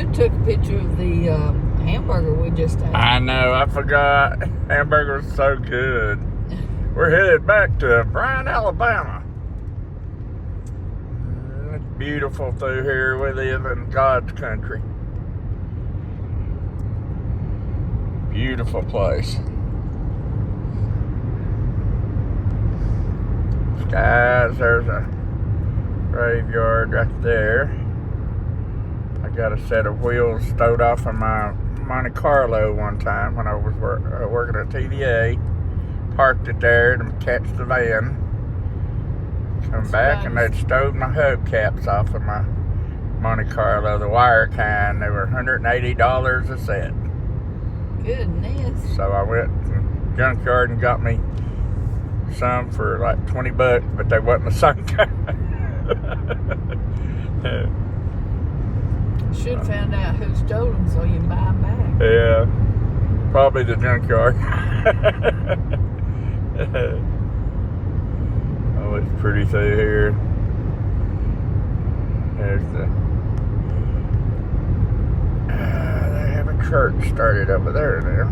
should took a picture of the hamburger we just had. I know, I forgot. Hamburger's so good. We're headed back to Bryan, Alabama. It's beautiful through here. We live in God's country. Beautiful place. Guys, there's a graveyard right there. I got a set of wheels stowed off of my Monte Carlo one time when I was working at TVA. Parked it there to catch the van. Come back and they'd stowed my hubcaps off of my Monte Carlo, the wire kind. They were $180 a set. Goodness. So I went to the junkyard and got me some for like $20, but they wasn't the same kind. Should have found out who stole them so you can buy them back. Yeah, probably the junkyard. Oh, it's pretty through here. There's the. They have a church started over there now.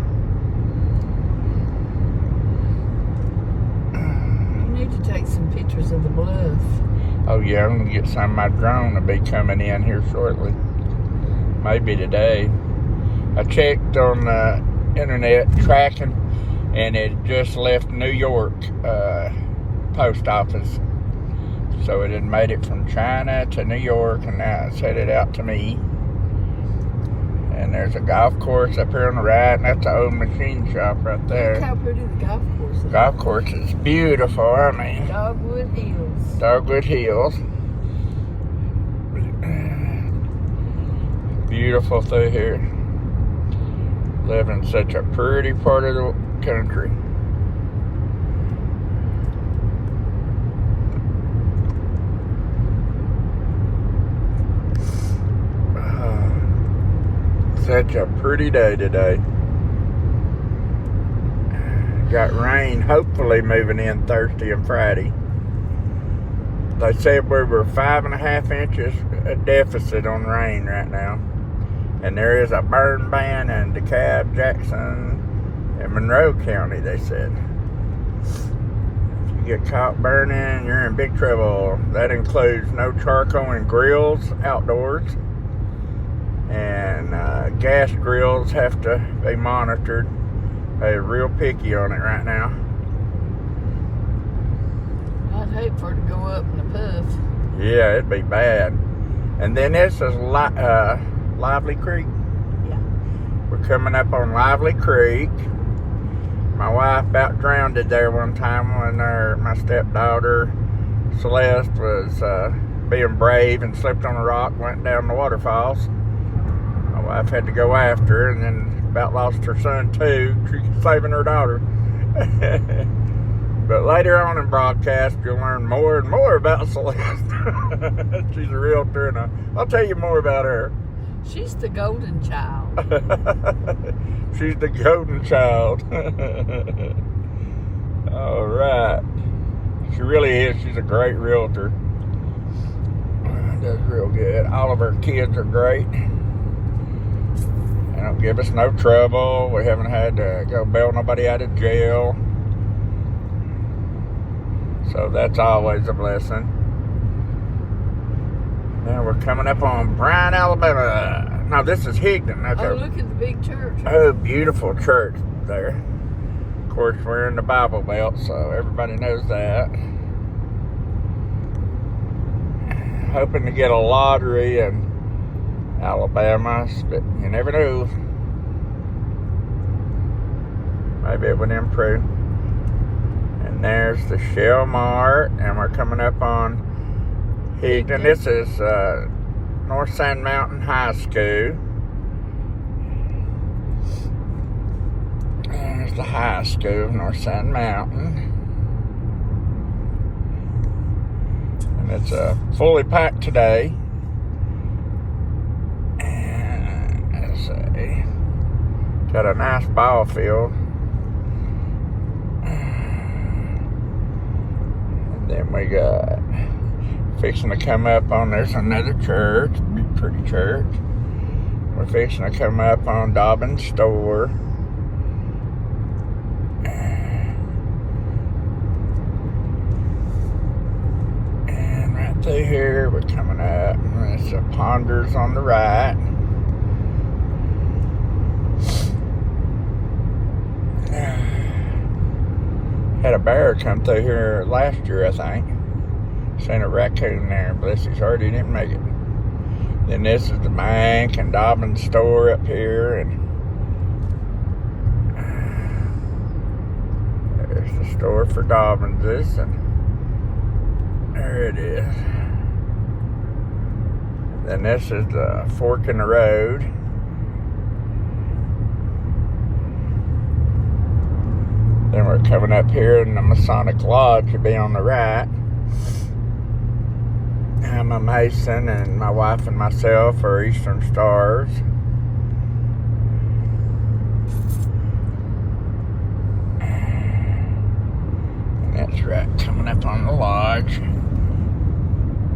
You need to take some pictures of the bluff. Oh yeah, I'm gonna get some of my drone to be coming in here shortly. Maybe today. I checked on the internet tracking, and it just left New York post office. So it had made it from China to New York, and now it's headed out to me. And there's a golf course up here on the right, and that's an old machine shop right there. Look how pretty the golf course is. Golf course is beautiful, I mean. Dogwood Hills. Dogwood Hills. Beautiful through here. Live in such a pretty part of the country. Such a pretty day today. Got rain hopefully moving in Thursday and Friday. They said we were 5.5 inches a deficit on rain right now. And there is a burn ban in DeKalb, Jackson, and Monroe County, they said. If you get caught burning, you're in big trouble. That includes no charcoal in grills outdoors. And gas grills have to be monitored. They're real picky on it right now. I'd hate for it to go up in a puff. Yeah, it'd be bad. And then this is Lively Creek. Yeah. We're coming up on Lively Creek. My wife about drowned there one time when my stepdaughter Celeste was being brave and slipped on a rock, went down the waterfalls. My wife had to go after her, and then about lost her son too, saving her daughter. But later on in broadcast, you'll learn more and more about Celeste. She's a realtor, and I'll tell you more about her. She's the golden child. She's the golden child. All right. She really is. She's a great realtor. Does real good. All of her kids are great. They don't give us no trouble. We haven't had to go bail nobody out of jail. So that's always a blessing. Now we're coming up on Bryan, Alabama. No, this is Higdon. Okay. Oh, look at the big church. Oh, beautiful church there. Of course, we're in the Bible Belt, so everybody knows that. Hoping to get a lottery in Alabama, but you never know. Maybe it would improve. And there's the Shell Mart, and we're coming up on Higdon. This is North Sand Mountain High School. There's the high school of North Sand Mountain. And it's fully packed today. And let's see. Got a nice ball field. And then we got fixing to come up on, there's another church, pretty church. We're fixing to come up on Dobbins Store. And right through here, we're coming up. There's the Ponders on the right. Had a bear come through here last year, I think. Seen a raccoon there. Bless his heart, he didn't make it. Then this is the bank and Dobbins Store up here, and there's the store for Dobbinses, and there it is. Then this is the fork in the road. Then we're coming up here in the Masonic Lodge to be on the right. I'm a Mason, and my wife and myself are Eastern Stars. And that's right, coming up on the lodge.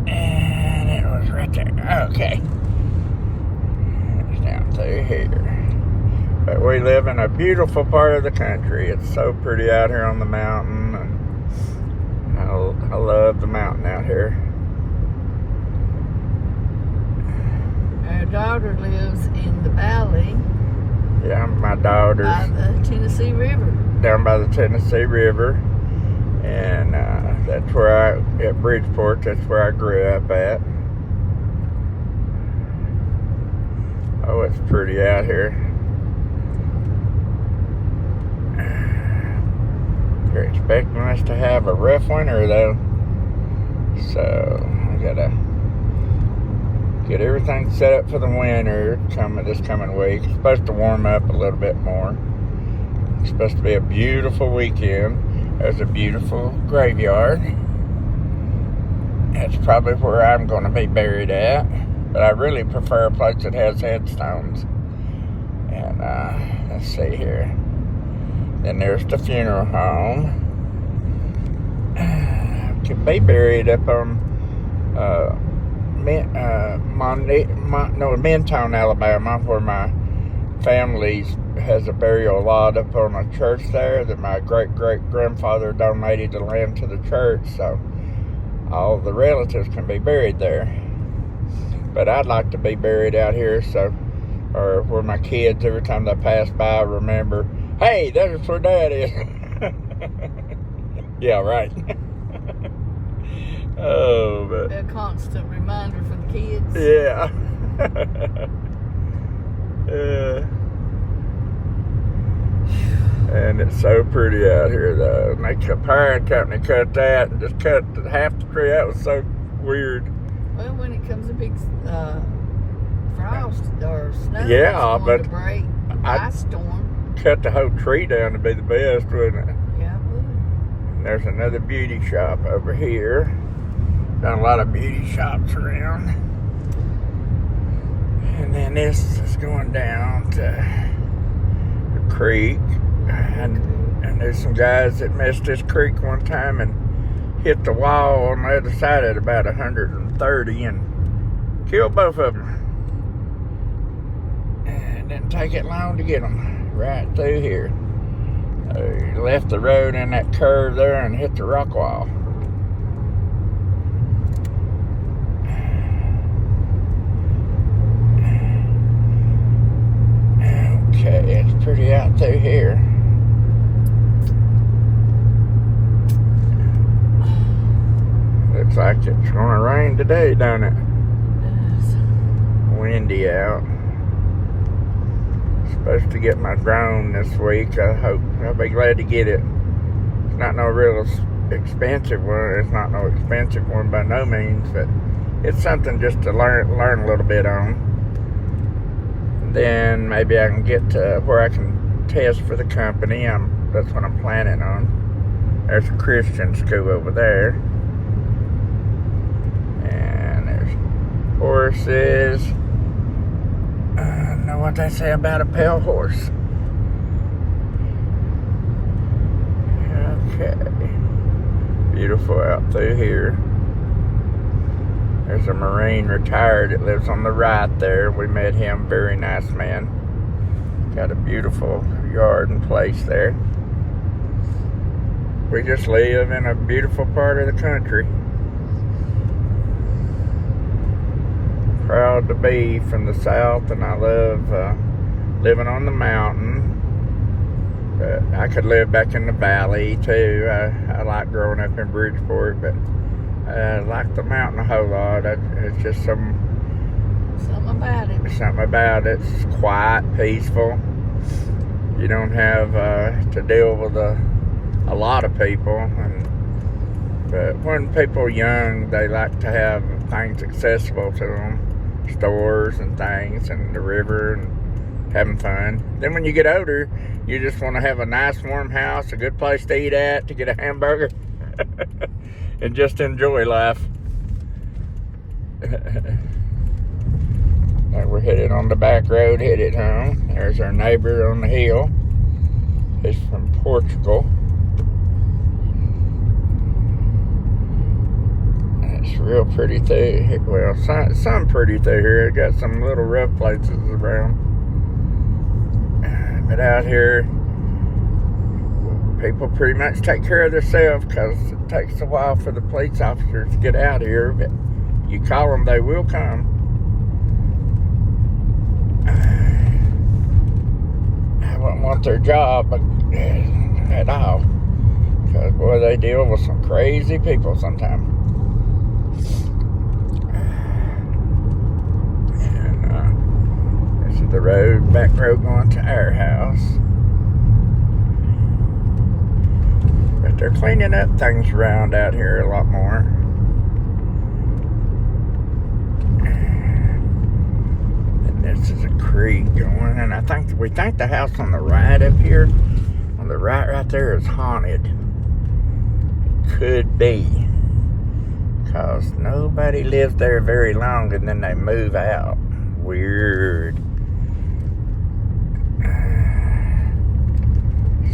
And it was right there. Okay. It's down through here. But we live in a beautiful part of the country. It's so pretty out here on the mountain. And I love the mountain out here. Our daughter lives in the valley. Yeah, my daughter's by the Tennessee River. Down by the Tennessee River. And that's where at Bridgeport, that's where I grew up at. Oh, it's pretty out here. They're expecting us to have a rough winter, though. So, I gotta get everything set up for the winter this coming week. It's supposed to warm up a little bit more. It's supposed to be a beautiful weekend. There's a beautiful graveyard. That's probably where I'm going to be buried at. But I really prefer a place that has headstones. And let's see here. Then there's the funeral home. Could be buried up on Mintown, Alabama, where my family has a burial lot up on a church there that my great-great-grandfather donated the land to the church, so all the relatives can be buried there. But I'd like to be buried out here, or where my kids, every time they pass by, remember, hey, that's where Dad is. Yeah, right. Oh, but A constant reminder for the kids. yeah. And it's so pretty out here, though. And the parent company cut that and just cut half the tree. That was so weird. Well, when it comes a big frost or snow, Yeah, it's going but to break, ice storm. Cut the whole tree down to be the best, wouldn't it? Yeah, it would. And there's another beauty shop over here. Got a lot of beauty shops around. And then this is going down to the creek. And there's some guys that missed this creek one time and hit the wall on the other side at about 130 and killed both of them. And didn't take it long to get them right through here. He left the road in that curve there and hit the rock wall. Okay, it's pretty out through here. Looks like it's gonna rain today, don't it? Yes. Windy out. Supposed to get my drone this week. I hope I'll be glad to get it. It's not no real expensive one. It's not no expensive one by no means, but it's something just to learn a little bit on. Then maybe I can get to where I can test for the company. That's what I'm planning on. There's a Christian school over there. And there's horses. I don't know what they say about a pale horse. Okay. Beautiful out through here. There's a Marine retired that lives on the right there. We met him, very nice man. Got a beautiful yard and place there. We just live in a beautiful part of the country. Proud to be from the south, and I love living on the mountain. But I could live back in the valley too. I like growing up in Bridgeport, but I like the mountain a whole lot. It's just something about it. Something about it. It's quiet, peaceful. You don't have to deal with a lot of people. But when people are young, they like to have things accessible to them. Stores and things, and the river, and having fun. Then when you get older, you just want to have a nice warm house, a good place to eat at, to get a hamburger, and just enjoy life. Now we're headed on the back road, headed home. There's our neighbor on the hill. He's from Portugal. It's real pretty through. Well, some pretty through here. It got some little rough places around. But out here, people pretty much take care of themselves, because it takes a while for the police officers to get out here. But you call them, they will come. I wouldn't want their job at all, because boy, they deal with some crazy people sometimes. And this is the back road going to our house. But they're cleaning up things around out here a lot more. This is a creek going, and we think the house on the right up here, on the right there, is haunted. Could be, because nobody lives there very long, and then they move out. Weird.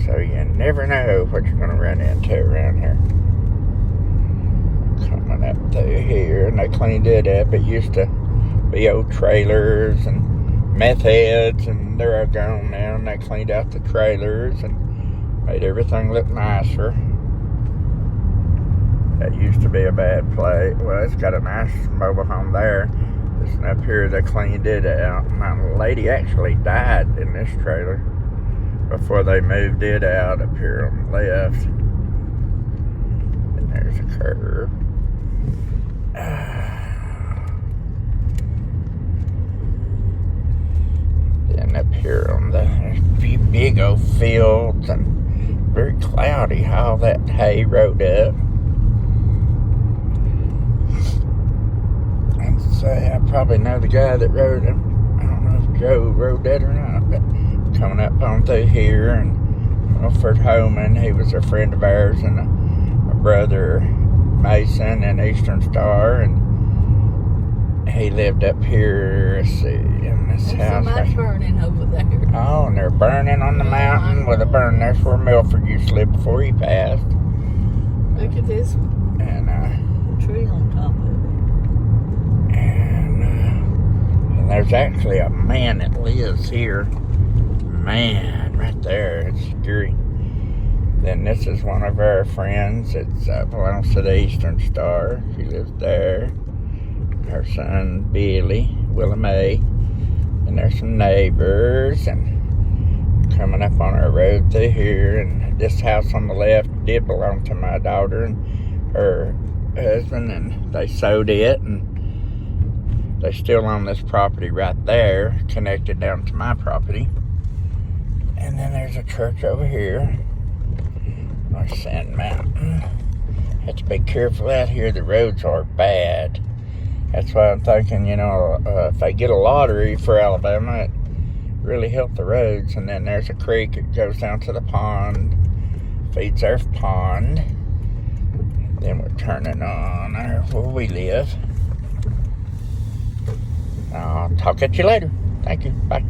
So you never know what you're going to run into around here. Coming up through here, and they cleaned it up. It used to be old trailers and meth heads, and they're all gone now, and they cleaned out the trailers and made everything look nicer. That used to be a bad place. Well, it's got a nice mobile home there. This one up here, they cleaned it out. My lady actually died in this trailer before they moved it out up here on the left. And there's a curve. And up here on the big old fields, and very cloudy, all that hay rode up. And say, I probably know the guy that rode him. I don't know if Joe rode that or not, but coming up on through here, and Wilford Holman, he was a friend of ours, and my brother Mason in Eastern Star, and he lived up here, let's see, in this house. Somebody's burning over there. Oh, and they're burning on the mountain with a burn. That's where Milford used to live before he passed. Look at this one. And the tree on top of it. And there's actually a man that lives here. Man, right there, it's scary. Then this is one of our friends. It belongs to the Eastern Star. She lives there. Her son Billy, Willa Mae, and there's some neighbors, and coming up on our road through here. And this house on the left did belong to my daughter and her husband, and they sold it, and they still own this property right there, connected down to my property. And then there's a church over here, North Sand Mountain. Have to be careful out here. The roads are bad. That's why I'm thinking, if they get a lottery for Alabama, it really help the roads. And then there's a creek that goes down to the pond, feeds our pond. Then we're turning on where we live. I'll talk at you later. Thank you. Bye.